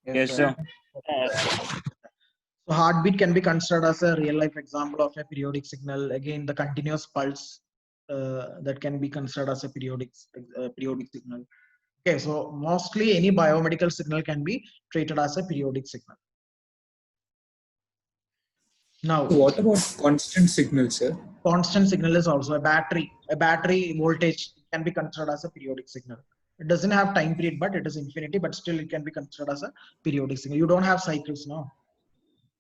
Yes, Yes, sir. So heartbeat can be considered as a real life example of a periodic signal. Again, the continuous pulse that can be considered as a periodic signal. Okay, so mostly any biomedical signal can be treated as a periodic signal. Now, What about constant signal, sir? constant signal is also a battery. A battery voltage can be considered as a periodic signal. It doesn't have time period, but it is infinity, but still it can be considered as a periodic signal. You don't have cycles now.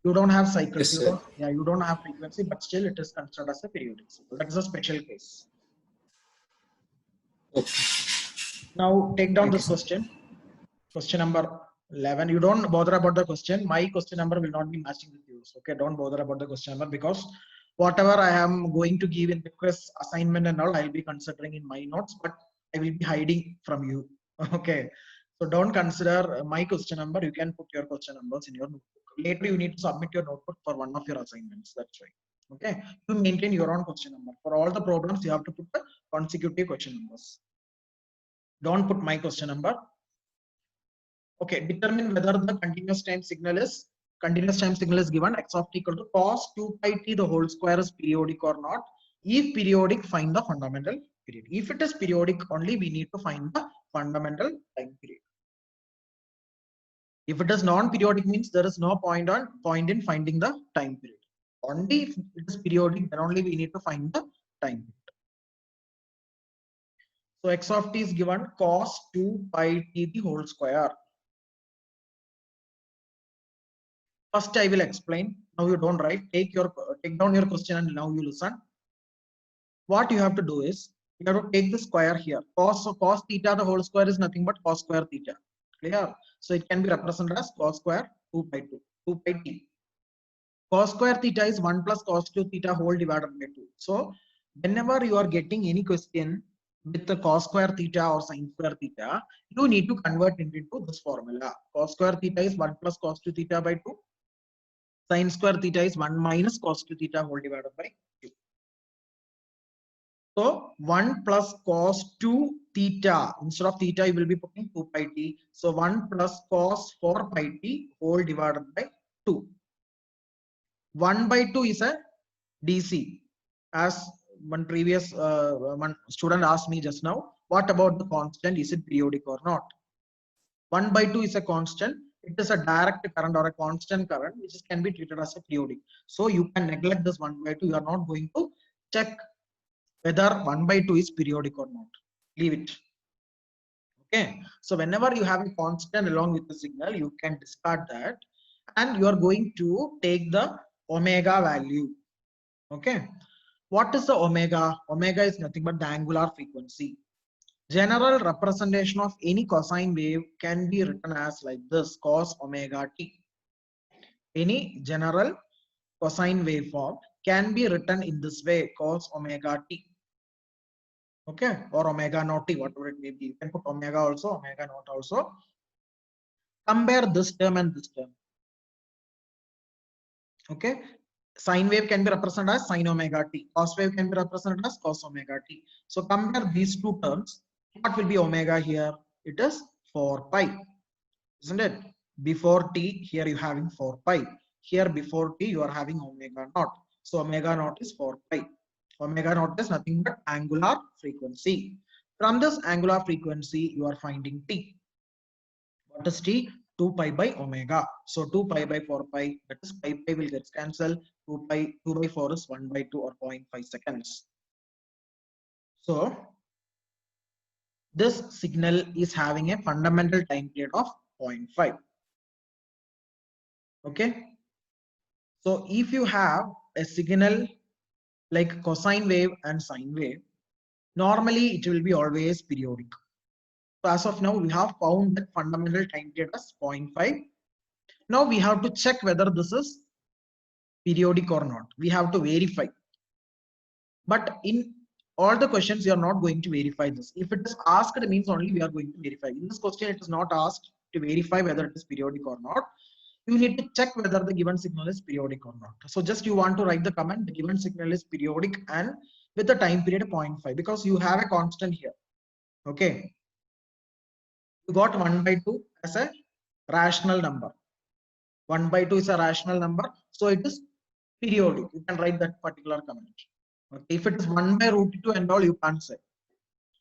You don't have cycles. Yes, sir. You don't have frequency, but still it is considered as a periodic signal. That is a special case. Okay. Now take down Thank you, this sir. question. Question number 11. You don't bother about the question. My question number will not be matching with yours. Okay, don't bother about the question number, because whatever I am going to give in the quiz assignment and all, I'll be considering in my notes, but I will be hiding from you. Okay, so don't consider my question number. You can put your question numbers in your notebook. Later, you need to submit your notebook for one of your assignments. That's right. Okay, you maintain your own question number. For all the problems, you have to put the consecutive question numbers. Don't put my question number. Okay, determine whether the continuous time signal is given x of t equal to cos 2 pi t the whole square is periodic or not. If periodic, find the fundamental period. If it is periodic only, we need to find the fundamental time period. If it is non-periodic, means there is no point in finding the time period. Only if it is periodic, then only we need to find the time period. So x of t is given cos 2 pi t the whole square. First, I will explain. Now you don't write. Take down your question and now you listen. What you have to do is you have to take the square here. Cos theta the whole square is nothing but cos square theta. Clear? So it can be represented as cos square 2 pi 2 pi t. Cos square theta is 1 plus cos 2 theta whole divided by 2. So whenever you are getting any question with the cos square theta or sin square theta, you need to convert it into this formula. Cos square theta is 1 plus cos 2 theta by 2. Sin square theta is 1 minus cos 2 theta whole divided by 2. So 1 plus cos 2 theta, instead of theta you will be putting 2 pi t. So 1 plus cos 4 pi t whole divided by 2. 1 by 2 is a DC. As one previous one student asked me just now, what about the constant? Is it periodic or not? 1 by 2 is a constant. It is a direct current or a constant current, which can be treated as a periodic. So you can neglect this 1 by 2. You are not going to check whether 1 by 2 is periodic or not. Leave it. Okay. So whenever you have a constant along with the signal, you can discard that, and you are going to take the omega value. Okay. What is the omega? Omega is nothing but the angular frequency. General representation of any cosine wave can be written as like this: cos omega t. Any general cosine waveform can be written in this way: cos omega t. Okay, or omega naught t, whatever it may be. You can put omega also, omega naught also. Compare this term and this term. Okay, sine wave can be represented as sine omega t. Cos wave can be represented as cos omega t. So compare these two terms. What will be omega here? It is 4 pi, isn't it? Before t, here you having 4 pi. Here before t, you are having omega naught. So omega naught is 4 pi. Omega naught is nothing but angular frequency. From this angular frequency, you are finding t. What is t? 2 pi by omega. So 2 pi by 4 pi, that is pi will get cancelled. 2 by 4 is 1 by 2 or 0.5 seconds. So this signal is having a fundamental time period of 0.5. Okay. So if you have a signal like cosine wave and sine wave, normally it will be always periodic. So as of now, we have found that fundamental time period as 0.5. Now we have to check whether this is periodic or not. We have to verify. But in all the questions, you are not going to verify this. If it is asked, it means only we are going to verify. In this question, it is not asked to verify whether it is periodic or not. You need to check whether the given signal is periodic or not. So just you want to write the comment, the given signal is periodic and with the time period 0.5, because you have a constant here. Okay. You got 1 by 2 as a rational number. 1 by 2 is a rational number, so it is periodic. You can write that particular comment. But if it is 1 by root 2 and all, you can't say.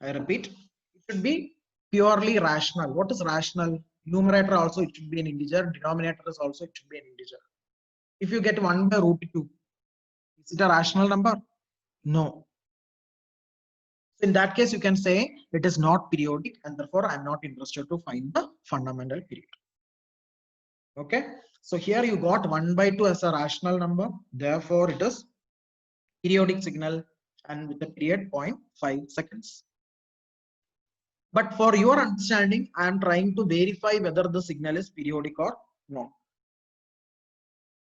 I repeat, it should be purely rational. What is rational? Numerator also it should be an integer. Denominator is also it should be an integer. If you get 1 by root 2, is it a rational number? No. In that case, you can say it is not periodic, and therefore I am not interested to find the fundamental period. Okay. So here you got 1 by 2 as a rational number. Therefore, it is periodic signal and with the period 0.5 seconds. But for your understanding, I am trying to verify whether the signal is periodic or not.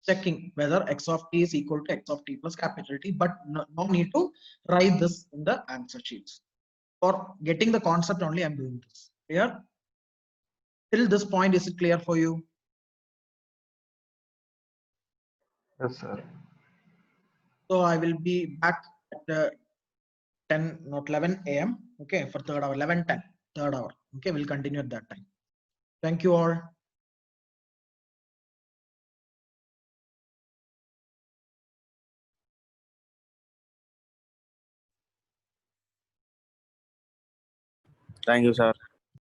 Checking whether x of t is equal to x of t plus capital T, but no need to write this in the answer sheets. For getting the concept only, I'm doing this. Clear? Till this point, is it clear for you? Yes, sir. So I will be back at 10, not 11 a.m. Okay, for third hour, 11:10, third hour. Okay, we'll continue at that time. Thank you all. Thank you, sir.